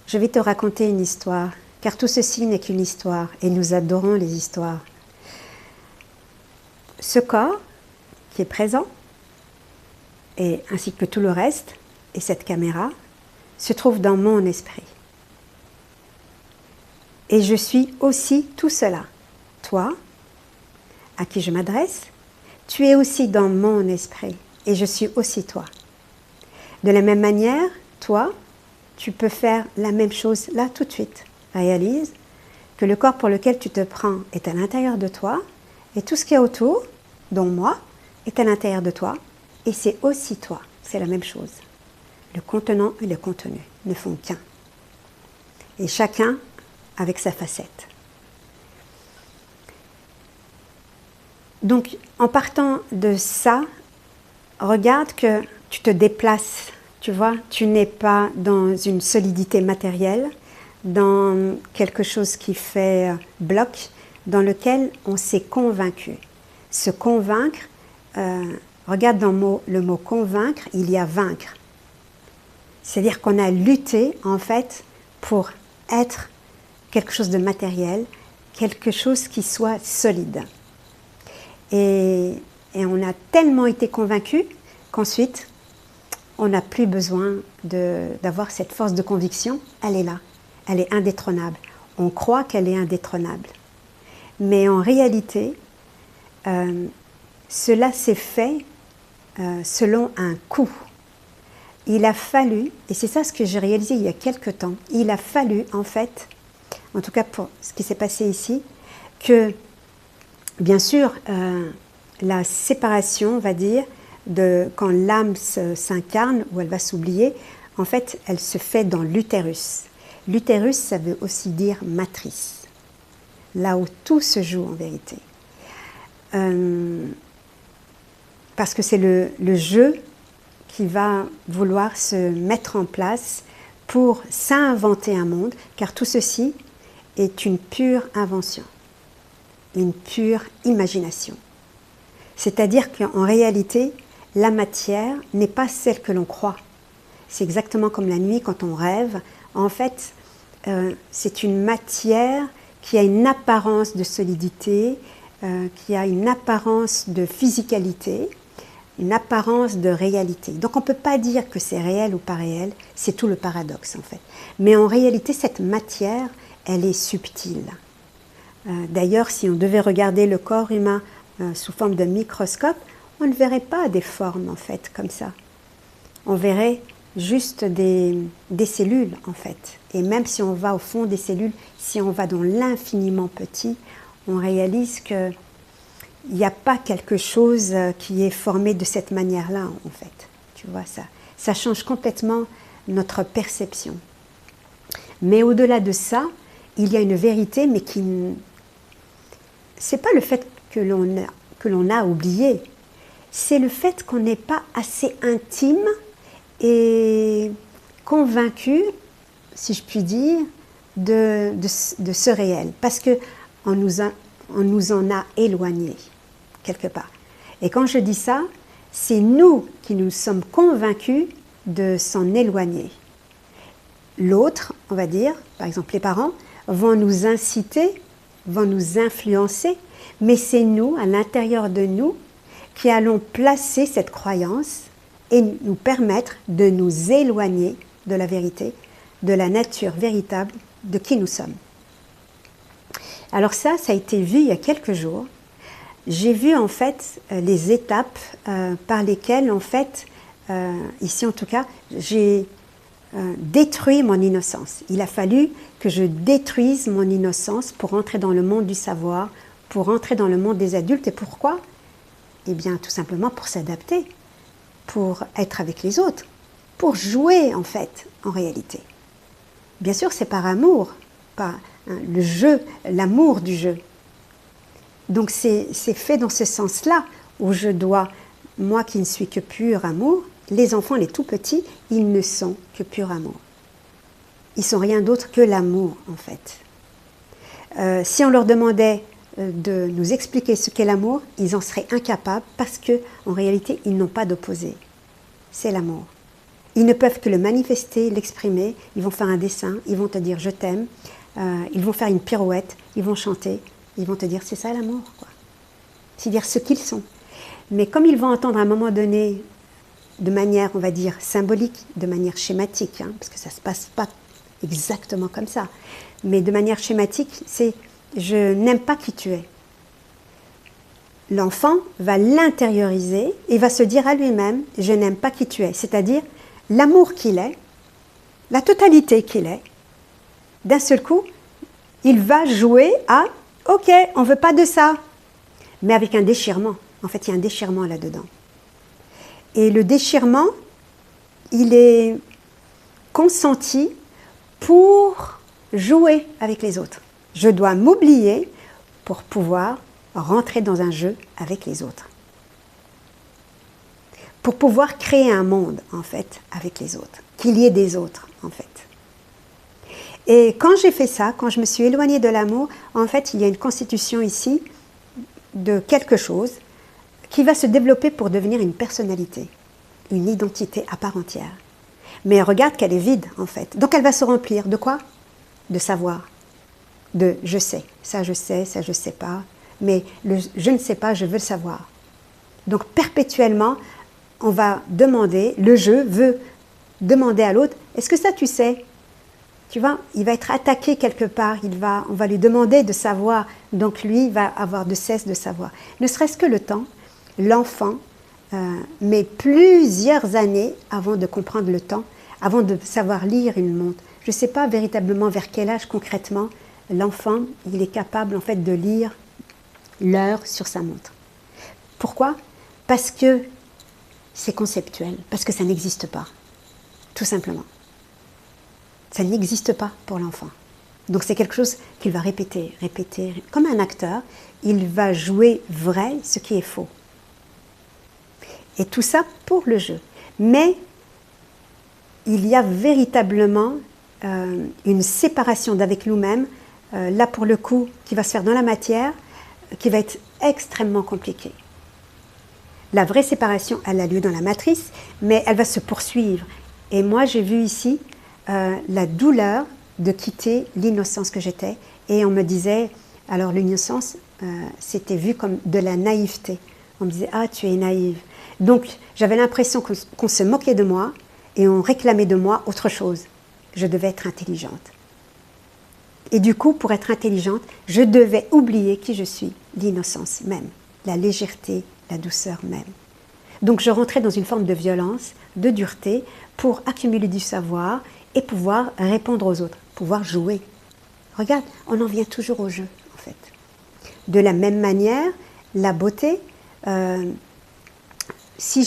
Je vais te raconter une histoire, car tout ceci n'est qu'une histoire, et nous adorons les histoires. Ce corps qui est présent, et ainsi que tout le reste, et cette caméra, se trouve dans mon esprit. Et je suis aussi tout cela. Toi, à qui je m'adresse, tu es aussi dans mon esprit, et je suis aussi toi. De la même manière, toi, tu peux faire la même chose là tout de suite. Réalise que le corps pour lequel tu te prends est à l'intérieur de toi, et tout ce qu'il y a autour, dont moi, est à l'intérieur de toi, et c'est aussi toi. C'est la même chose. Le contenant et le contenu ne font qu'un. Et chacun avec sa facette. Donc, en partant de ça, regarde que tu te déplaces, tu vois, tu n'es pas dans une solidité matérielle, dans quelque chose qui fait bloc, dans lequel on s'est convaincu. Se convaincre, regarde dans le mot convaincre, il y a vaincre. C'est-à-dire qu'on a lutté, en fait, pour être quelque chose de matériel, quelque chose qui soit solide. Et on a tellement été convaincus qu'ensuite, on n'a plus besoin d'avoir cette force de conviction. Elle est là, elle est indétrônable. On croit qu'elle est indétrônable. Mais en réalité, cela s'est fait selon un coup. Il a fallu, et c'est ça ce que j'ai réalisé il y a quelque temps, il a fallu en fait, en tout cas pour ce qui s'est passé ici, que bien sûr la séparation, on va dire, de quand l'âme s'incarne ou elle va s'oublier, en fait elle se fait dans l'utérus. L'utérus, ça veut aussi dire matrice, là où tout se joue en vérité. Parce que c'est le jeu qui va vouloir se mettre en place pour s'inventer un monde, car tout ceci est une pure invention, une pure imagination. C'est-à-dire qu'en réalité, la matière n'est pas celle que l'on croit. C'est exactement comme la nuit quand on rêve. En fait, c'est une matière qui a une apparence de solidité, qui a une apparence de physicalité, une apparence de réalité. Donc on ne peut pas dire que c'est réel ou pas réel, c'est tout le paradoxe en fait. Mais en réalité, cette matière, elle est subtile. D'ailleurs, si on devait regarder le corps humain sous forme de microscope, on ne verrait pas des formes en fait comme ça. On verrait juste des cellules en fait. Et même si on va au fond des cellules, si on va dans l'infiniment petit, on réalise que il n'y a pas quelque chose qui est formé de cette manière-là, en fait. Tu vois, ça change complètement notre perception. Mais au-delà de ça, il y a une vérité, mais qui... C'est pas le fait que l'on a oublié, c'est le fait qu'on n'est pas assez intime et convaincu, si je puis dire, de ce réel. Parce qu'on nous en a éloignés. Quelque part. Et quand je dis ça, c'est nous qui nous sommes convaincus de s'en éloigner. L'autre, on va dire, par exemple les parents, vont nous inciter, vont nous influencer, mais c'est nous, à l'intérieur de nous, qui allons placer cette croyance et nous permettre de nous éloigner de la vérité, de la nature véritable de qui nous sommes. Alors ça a été vu il y a quelques jours. J'ai vu en fait les étapes par lesquelles en fait, ici en tout cas, j'ai détruit mon innocence. Il a fallu que je détruise mon innocence pour entrer dans le monde du savoir, pour entrer dans le monde des adultes. Et pourquoi? Eh bien tout simplement pour s'adapter, pour être avec les autres, pour jouer en fait, en réalité. Bien sûr c'est par amour, pas le jeu, l'amour du jeu. Donc c'est fait dans ce sens-là où je dois, moi qui ne suis que pur amour, les enfants, les tout petits, ils ne sont que pur amour. Ils ne sont rien d'autre que l'amour en fait. Si on leur demandait de nous expliquer ce qu'est l'amour, ils en seraient incapables parce qu'en réalité, ils n'ont pas d'opposé. C'est l'amour. Ils ne peuvent que le manifester, l'exprimer. Ils vont faire un dessin, ils vont te dire je t'aime, ils vont faire une pirouette, ils vont chanter, ils vont te dire c'est ça l'amour, quoi. C'est dire ce qu'ils sont. Mais comme ils vont entendre à un moment donné, de manière, on va dire, symbolique, de manière schématique, hein, parce que ça ne se passe pas exactement comme ça, mais de manière schématique, c'est je n'aime pas qui tu es. L'enfant va l'intérioriser et va se dire à lui-même je n'aime pas qui tu es, c'est-à-dire l'amour qu'il est, la totalité qu'il est. D'un seul coup, il va jouer à ok, on ne veut pas de ça, mais avec un déchirement. En fait, il y a un déchirement là-dedans. Et le déchirement, il est consenti pour jouer avec les autres. Je dois m'oublier pour pouvoir rentrer dans un jeu avec les autres. Pour pouvoir créer un monde, en fait, avec les autres. Qu'il y ait des autres, en fait. Et quand j'ai fait ça, quand je me suis éloignée de l'amour, en fait, il y a une constitution ici de quelque chose qui va se développer pour devenir une personnalité, une identité à part entière. Mais regarde qu'elle est vide, en fait. Donc elle va se remplir de quoi? De savoir. De je sais, ça je sais pas. Mais le je ne sais pas, je veux le savoir. Donc perpétuellement, on va demander, le je veut demander à l'autre, est-ce que ça tu sais? Tu vois, il va être attaqué quelque part, on va lui demander de savoir, donc lui va avoir de cesse de savoir. Ne serait-ce que le temps, l'enfant met plusieurs années avant de comprendre le temps, avant de savoir lire une montre. Je ne sais pas véritablement vers quel âge concrètement l'enfant il est capable en fait de lire l'heure sur sa montre. Pourquoi? Parce que c'est conceptuel, parce que ça n'existe pas, tout simplement. Ça n'existe pas pour l'enfant. Donc c'est quelque chose qu'il va répéter, comme un acteur, il va jouer vrai ce qui est faux. Et tout ça pour le jeu. Mais il y a véritablement une séparation d'avec nous-mêmes, là pour le coup, qui va se faire dans la matière, qui va être extrêmement compliquée. La vraie séparation, elle a lieu dans la matrice, mais elle va se poursuivre. Et moi, j'ai vu ici la douleur de quitter l'innocence que j'étais. Et on me disait, alors l'innocence, c'était vu comme de la naïveté. On me disait, ah, tu es naïve. Donc, j'avais l'impression qu'on se moquait de moi et on réclamait de moi autre chose. Je devais être intelligente. Et du coup, pour être intelligente, je devais oublier qui je suis, l'innocence même, la légèreté, la douceur même. Donc, je rentrais dans une forme de violence, de dureté, pour accumuler du savoir et pouvoir répondre aux autres, pouvoir jouer. Regarde, on en vient toujours au jeu, en fait. De la même manière, la beauté, si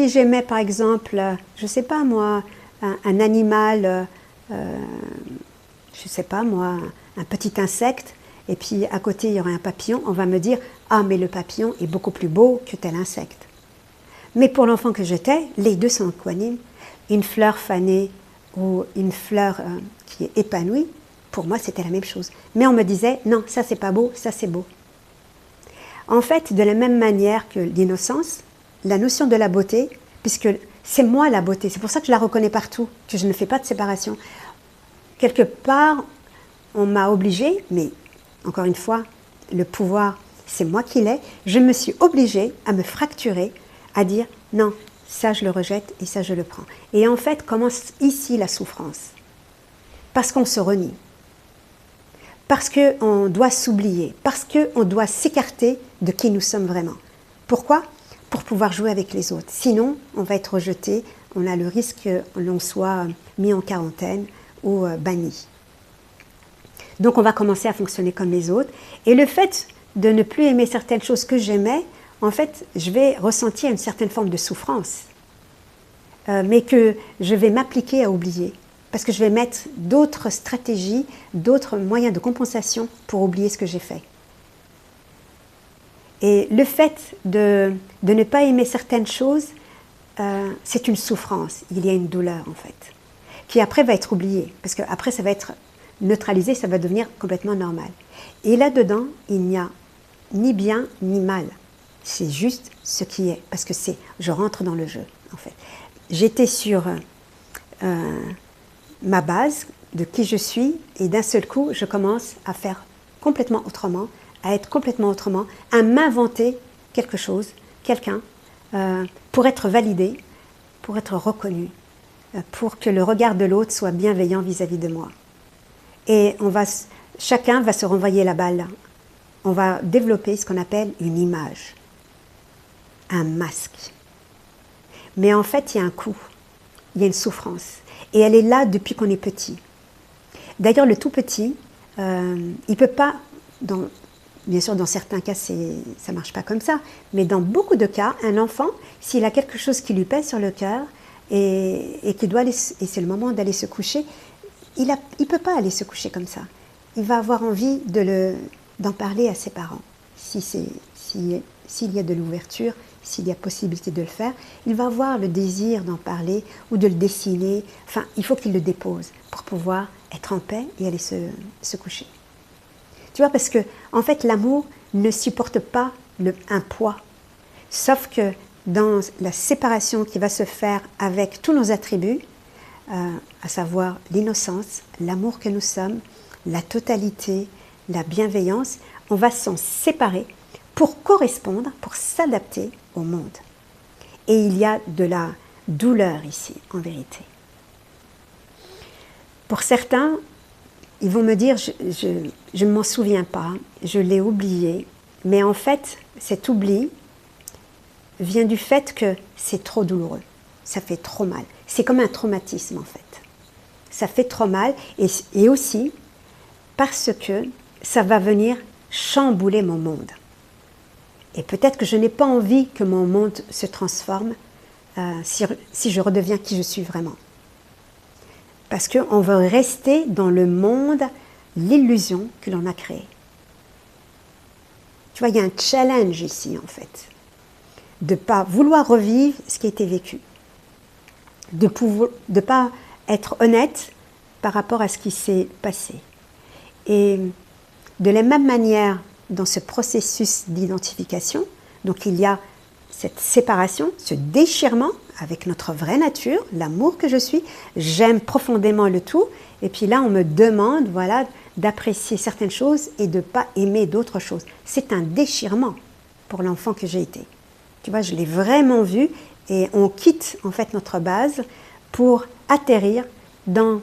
j'aimais par exemple, je ne sais pas moi, un animal, je ne sais pas moi, un petit insecte, et puis à côté il y aurait un papillon, on va me dire « Ah, mais le papillon est beaucoup plus beau que tel insecte ». Mais pour l'enfant que j'étais, les deux sont equanimes. Une fleur fanée ou une fleur qui est épanouie, pour moi c'était la même chose. Mais on me disait « Non, ça c'est pas beau, ça c'est beau ». En fait, de la même manière que l'innocence, la notion de la beauté, puisque c'est moi la beauté, c'est pour ça que je la reconnais partout, que je ne fais pas de séparation. Quelque part, on m'a obligée, mais encore une fois, le pouvoir, c'est moi qui l'ai, je me suis obligée à me fracturer, à dire non, ça je le rejette et ça je le prends. Et en fait, commence ici la souffrance. Parce qu'on se renie. Parce qu'on doit s'oublier. Parce qu'on doit s'écarter de qui nous sommes vraiment. Pourquoi? Pour pouvoir jouer avec les autres. Sinon, on va être rejeté, on a le risque que l'on soit mis en quarantaine ou banni. Donc on va commencer à fonctionner comme les autres. Et le fait de ne plus aimer certaines choses que j'aimais, en fait, je vais ressentir une certaine forme de souffrance. Mais que je vais m'appliquer à oublier. Parce que je vais mettre d'autres stratégies, d'autres moyens de compensation pour oublier ce que j'ai fait. Et le fait de ne pas aimer certaines choses, c'est une souffrance, il y a une douleur en fait, qui après va être oubliée, parce qu'après ça va être neutralisé, ça va devenir complètement normal. Et là-dedans, il n'y a ni bien ni mal, c'est juste ce qui est, parce que je rentre dans le jeu en fait. J'étais sur ma base de qui je suis, et d'un seul coup, je commence à faire complètement autrement, à être complètement autrement, à m'inventer quelque chose, quelqu'un, pour être validé, pour être reconnu, pour que le regard de l'autre soit bienveillant vis-à-vis de moi. Et chacun va se renvoyer la balle. On va développer ce qu'on appelle une image, un masque. Mais en fait, il y a un coup, il y a une souffrance. Et elle est là depuis qu'on est petit. D'ailleurs, le tout petit, il ne peut pas, bien sûr dans certains cas ça ne marche pas comme ça, mais dans beaucoup de cas, un enfant, s'il a quelque chose qui lui pèse sur le cœur et qu'il doit aller, et c'est le moment d'aller se coucher, il ne peut pas aller se coucher comme ça. Il va avoir envie d'en parler à ses parents. S'il y a de l'ouverture, s'il y a possibilité de le faire, il va avoir le désir d'en parler ou de le dessiner. Enfin, il faut qu'il le dépose pour pouvoir être en paix et aller se coucher. Tu vois, parce que en fait, l'amour ne supporte pas un poids. Sauf que dans la séparation qui va se faire avec tous nos attributs, à savoir l'innocence, l'amour que nous sommes, la totalité, la bienveillance, on va s'en séparer pour correspondre, pour s'adapter au monde. Et il y a de la douleur ici, en vérité. Pour certains, ils vont me dire, je ne m'en souviens pas, je l'ai oublié, mais en fait, cet oubli vient du fait que c'est trop douloureux, ça fait trop mal. C'est comme un traumatisme en fait. Ça fait trop mal et aussi parce que ça va venir chambouler mon monde. Et peut-être que je n'ai pas envie que mon monde se transforme si je redeviens qui je suis vraiment. Parce qu'on veut rester dans le monde, l'illusion que l'on a créée. Tu vois, il y a un challenge ici en fait. De ne pas vouloir revivre ce qui a été vécu. De ne pas être honnête par rapport à ce qui s'est passé. Et de la même manière, dans ce processus d'identification, donc il y a cette séparation, ce déchirement avec notre vraie nature, l'amour que je suis, j'aime profondément le tout, et puis là on me demande voilà, d'apprécier certaines choses et de ne pas aimer d'autres choses. C'est un déchirement pour l'enfant que j'ai été. Tu vois, je l'ai vraiment vu, et on quitte en fait notre base pour atterrir dans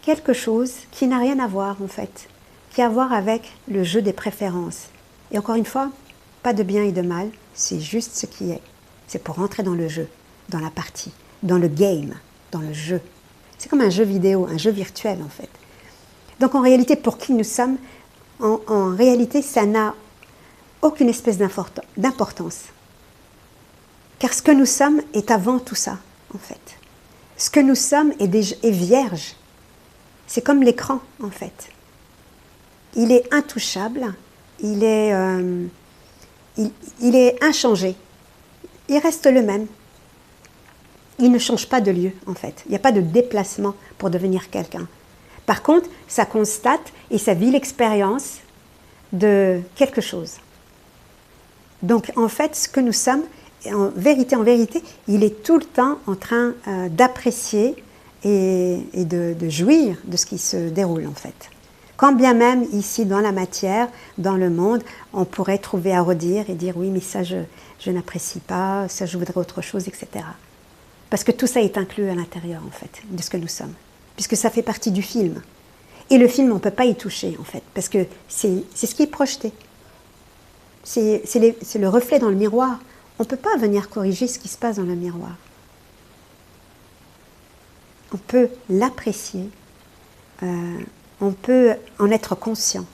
quelque chose qui n'a rien à voir en fait, qui a à voir avec le jeu des préférences. Et encore une fois, pas de bien et de mal, c'est juste ce qui est. C'est pour rentrer dans le jeu, dans la partie, dans le game, dans le jeu. C'est comme un jeu vidéo, un jeu virtuel en fait. Donc en réalité, pour qui nous sommes, en réalité, ça n'a aucune espèce d'importance. Car ce que nous sommes est avant tout ça, en fait. Ce que nous sommes est vierge. C'est comme l'écran, en fait. Il est intouchable, il est inchangé. Il reste le même. Il ne change pas de lieu, en fait. Il n'y a pas de déplacement pour devenir quelqu'un. Par contre, ça constate et ça vit l'expérience de quelque chose. Donc, en fait, ce que nous sommes, en vérité, il est tout le temps en train d'apprécier et de jouir de ce qui se déroule, en fait. Quand bien même, ici, dans la matière, dans le monde, on pourrait trouver à redire et dire « oui, mais ça, je n'apprécie pas, ça, je voudrais autre chose, etc. » Parce que tout ça est inclus à l'intérieur, en fait, de ce que nous sommes, puisque ça fait partie du film. Et le film, on ne peut pas y toucher, en fait, parce que c'est ce qui est projeté. C'est le reflet dans le miroir. On ne peut pas venir corriger ce qui se passe dans le miroir. On peut l'apprécier, on peut en être conscient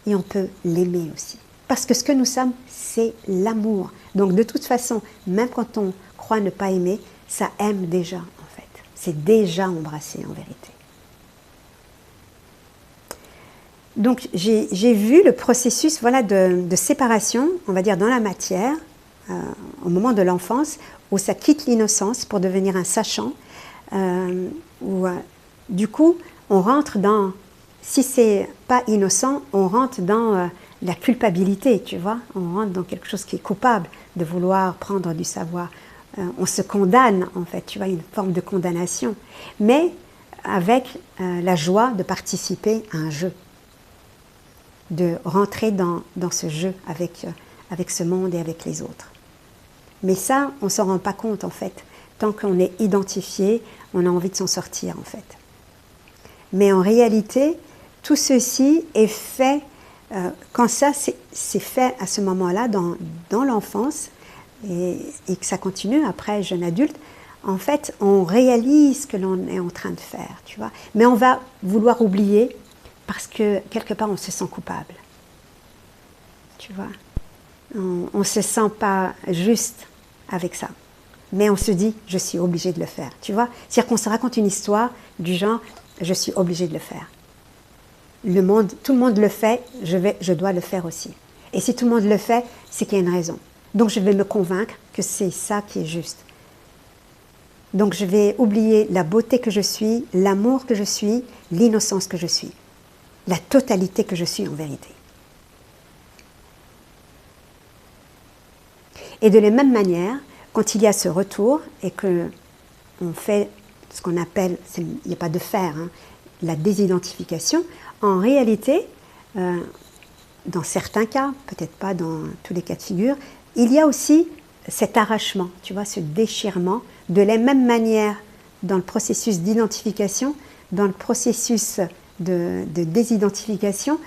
et on peut l'aimer aussi. Parce que ce que nous sommes, c'est l'amour. Donc de toute façon, même quand on croit ne pas aimer, ça aime déjà en fait. C'est déjà embrassé en vérité. Donc j'ai vu le processus voilà, de séparation, on va dire dans la matière, au moment de l'enfance, où ça quitte l'innocence pour devenir un sachant, où du coup on rentre dans, si c'est pas innocent, on rentre dans la culpabilité, tu vois, on rentre dans quelque chose qui est coupable de vouloir prendre du savoir on se condamne en fait, tu vois, une forme de condamnation, mais avec la joie de participer à un jeu, de rentrer dans ce jeu avec ce monde et avec les autres. Mais ça, on ne s'en rend pas compte en fait. Tant qu'on est identifié, on a envie de s'en sortir en fait. Mais en réalité, tout ceci est fait, quand ça c'est fait à ce moment-là, dans l'enfance, et que ça continue après, jeune adulte, en fait, on réalise ce que l'on est en train de faire, tu vois. Mais on va vouloir oublier parce que quelque part, on se sent coupable. Tu vois. On ne se sent pas juste avec ça. Mais on se dit, je suis obligé de le faire. Tu vois. C'est-à-dire qu'on se raconte une histoire du genre, je suis obligé de le faire. Tout le monde le fait, je dois le faire aussi. Et si tout le monde le fait, c'est qu'il y a une raison. Donc je vais me convaincre que c'est ça qui est juste. Donc je vais oublier la beauté que je suis, l'amour que je suis, l'innocence que je suis, la totalité que je suis en vérité. Et de la même manière, quand il y a ce retour et qu'on fait ce qu'on appelle, il n'y a pas de faire, hein, la désidentification, en réalité, dans certains cas, peut-être pas dans tous les cas de figure, il y a aussi cet arrachement, tu vois, ce déchirement, de la même manière dans le processus d'identification, dans le processus de désidentification,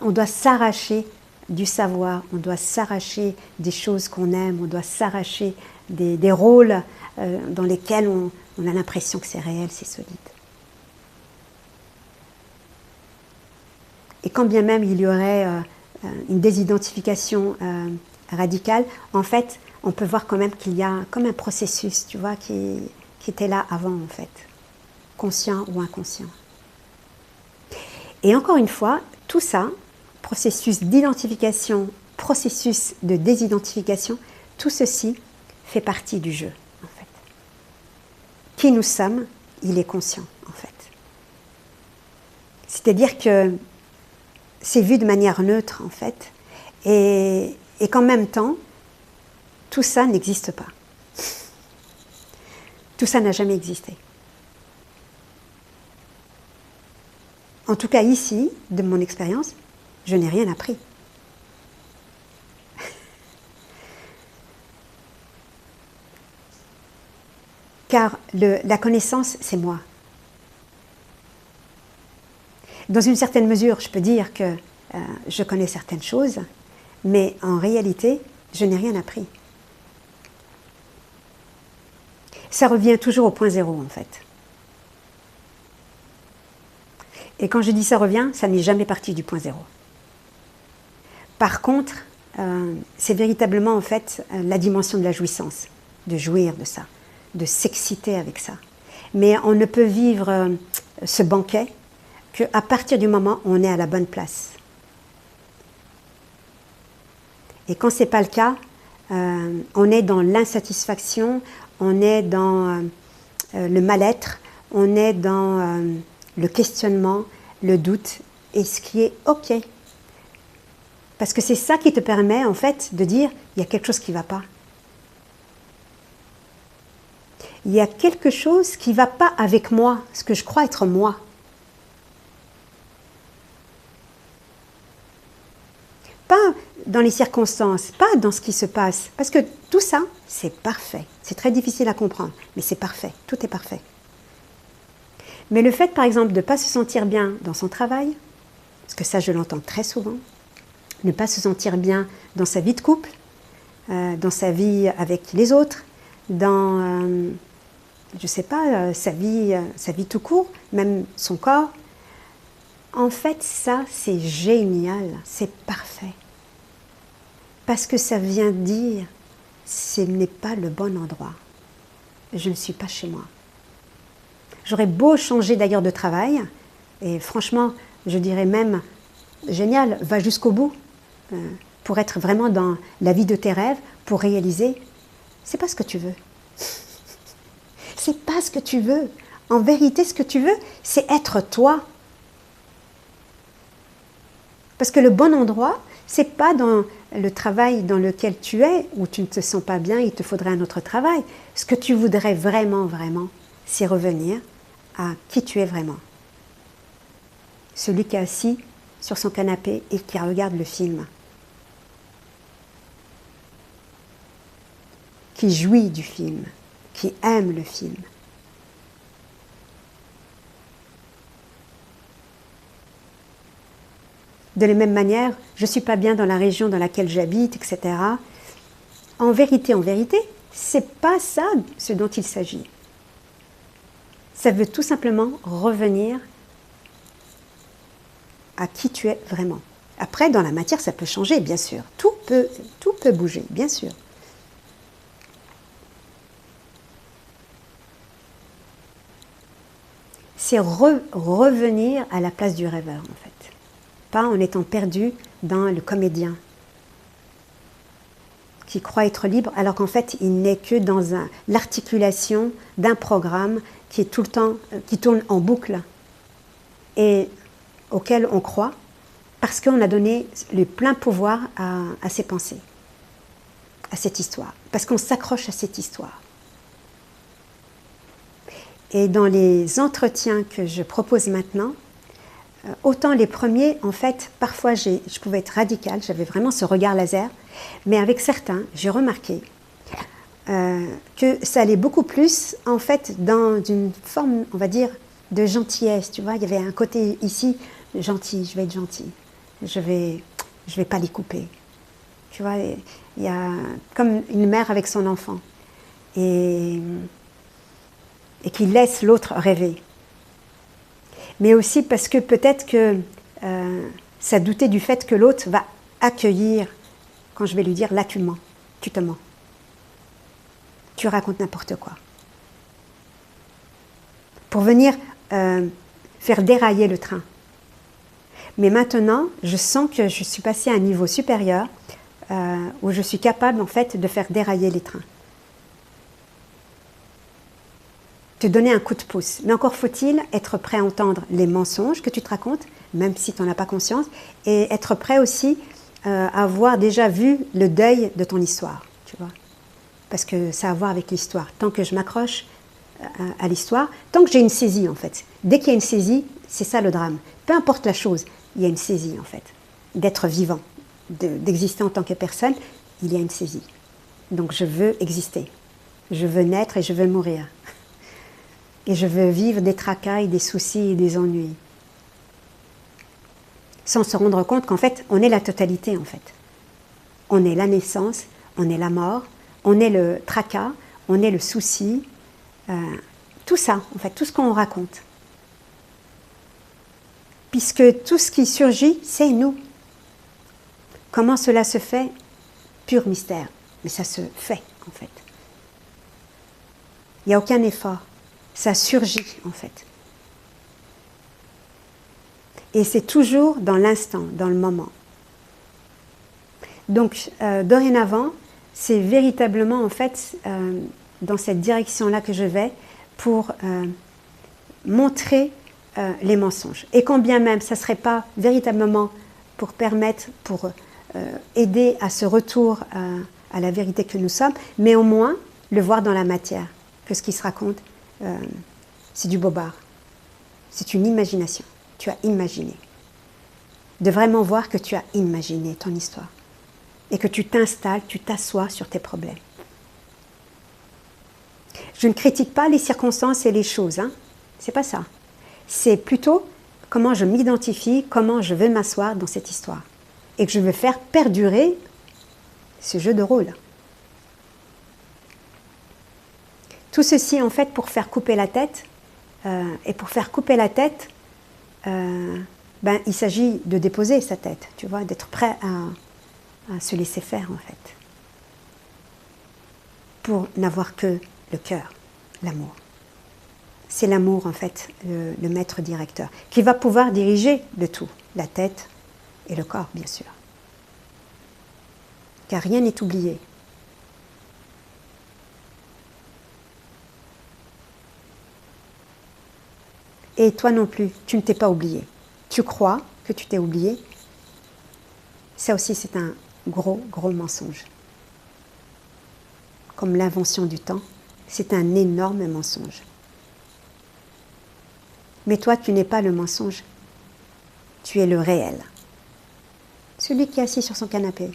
on doit s'arracher du savoir, on doit s'arracher des choses qu'on aime, on doit s'arracher des rôles dans lesquels on a l'impression que c'est réel, c'est solide. Et quand bien même il y aurait une désidentification radicale, en fait, on peut voir quand même qu'il y a comme un processus, tu vois, qui était là avant, en fait, conscient ou inconscient. Et encore une fois, tout ça, processus d'identification, processus de désidentification, tout ceci fait partie du jeu, en fait. Qui nous sommes, il est conscient, en fait. C'est-à-dire que c'est vu de manière neutre, en fait, et qu'en même temps, tout ça n'existe pas. Tout ça n'a jamais existé. En tout cas, ici, de mon expérience, je n'ai rien appris. Car la connaissance, c'est moi. Dans une certaine mesure, je peux dire que je connais certaines choses, mais en réalité, je n'ai rien appris. Ça revient toujours au point zéro, en fait. Et quand je dis ça revient, ça n'est jamais parti du point zéro. Par contre, c'est véritablement, en fait, la dimension de la jouissance, de jouir de ça, de s'exciter avec ça. Mais on ne peut vivre ce banquet qu'à partir du moment où on est à la bonne place. Et quand ce n'est pas le cas, on est dans l'insatisfaction, on est dans le mal-être, on est dans le questionnement, le doute, et ce qui est OK. Parce que c'est ça qui te permet, en fait, de dire, il y a quelque chose qui ne va pas. Il y a quelque chose qui ne va pas avec moi, ce que je crois être moi. Pas dans les circonstances, pas dans ce qui se passe. Parce que tout ça, c'est parfait. C'est très difficile à comprendre, mais c'est parfait. Tout est parfait. Mais le fait, par exemple, de ne pas se sentir bien dans son travail, parce que ça, je l'entends très souvent, ne pas se sentir bien dans sa vie de couple, dans sa vie avec les autres, dans, je ne sais pas, sa vie tout court, même son corps. En fait, ça, c'est génial, c'est parfait. Parce que ça vient dire, ce n'est pas le bon endroit. Je ne suis pas chez moi. J'aurais beau changer d'ailleurs de travail, et franchement, je dirais même, génial, va jusqu'au bout, pour être vraiment dans la vie de tes rêves, pour réaliser, c'est pas ce que tu veux. C'est pas ce que tu veux. En vérité, ce que tu veux, c'est être toi. Parce que le bon endroit, c'est pas dans le travail dans lequel tu es, où tu ne te sens pas bien, il te faudrait un autre travail. Ce que tu voudrais vraiment, vraiment, c'est revenir à qui tu es vraiment. Celui qui est assis sur son canapé et qui regarde le film. Qui jouit du film, qui aime le film. De la même manière, je ne suis pas bien dans la région dans laquelle j'habite, etc. En vérité, ce n'est pas ça ce dont il s'agit. Ça veut tout simplement revenir à qui tu es vraiment. Après, dans la matière, ça peut changer, bien sûr. Tout peut bouger, bien sûr. C'est revenir à la place du rêveur, en fait. Pas en étant perdu dans le comédien qui croit être libre, alors qu'en fait, il n'est que dans l'articulation d'un programme qui est tout le temps, qui tourne en boucle et auquel on croit parce qu'on a donné le plein pouvoir à ses pensées, à cette histoire, parce qu'on s'accroche à cette histoire. Et dans les entretiens que je propose maintenant, autant les premiers, en fait, parfois je pouvais être radicale, j'avais vraiment ce regard laser, mais avec certains, j'ai remarqué que ça allait beaucoup plus, en fait, dans une forme, on va dire, de gentillesse, tu vois, il y avait un côté ici, gentil, je vais être gentil, je vais pas les couper, tu vois, il y a comme une mère avec son enfant, et qui laisse l'autre rêver. Mais aussi parce que peut-être que ça doutait du fait que l'autre va accueillir, quand je vais lui dire, là tu mens, tu te mens. Tu racontes n'importe quoi. Pour venir faire dérailler le train. Mais maintenant, je sens que je suis passée à un niveau supérieur où je suis capable en fait de faire dérailler les trains. Te donner un coup de pouce. Mais encore faut-il être prêt à entendre les mensonges que tu te racontes, même si tu n'en as pas conscience, et être prêt aussi à avoir déjà vu le deuil de ton histoire, tu vois. Parce que ça a à voir avec l'histoire. Tant que je m'accroche à l'histoire, tant que j'ai une saisie en fait. Dès qu'il y a une saisie, c'est ça le drame. Peu importe la chose, il y a une saisie en fait. D'être vivant, d'exister en tant que personne, il y a une saisie. Donc je veux exister. Je veux naître et je veux mourir. Et je veux vivre des tracas et des soucis et des ennuis. Sans se rendre compte qu'en fait, on est la totalité en fait. On est la naissance, on est la mort, on est le tracas, on est le souci, tout ça en fait, tout ce qu'on raconte. Puisque tout ce qui surgit, c'est nous. Comment cela se fait? Pur mystère. Mais ça se fait en fait. Il n'y a aucun effort. Ça surgit en fait. Et c'est toujours dans l'instant, dans le moment. Donc dorénavant, c'est véritablement en fait dans cette direction-là que je vais pour montrer les mensonges. Et quand bien même ça ne serait pas véritablement pour permettre, pour aider à ce retour à la vérité que nous sommes, mais au moins le voir dans la matière, que ce qui se raconte, c'est du bobard. C'est une imagination. Tu as imaginé. De vraiment voir que tu as imaginé ton histoire. Et que tu t'installes, tu t'assois sur tes problèmes. Je ne critique pas les circonstances et les choses. Hein. C'est pas ça. C'est plutôt comment je m'identifie, comment je veux m'asseoir dans cette histoire. Et que je veux faire perdurer ce jeu de rôle. Tout ceci, en fait, pour faire couper la tête. Et pour faire couper la tête, il s'agit de déposer sa tête, tu vois, d'être prêt à se laisser faire, en fait. Pour n'avoir que le cœur, l'amour. C'est l'amour, en fait, le maître directeur, qui va pouvoir diriger le tout, la tête et le corps, bien sûr. Car rien n'est oublié. Et toi non plus, tu ne t'es pas oublié. Tu crois que tu t'es oublié, Ça aussi, c'est un gros, gros mensonge. Comme l'invention du temps, c'est un énorme mensonge. Mais toi, tu n'es pas le mensonge. Tu es le réel. Celui qui est assis sur son canapé.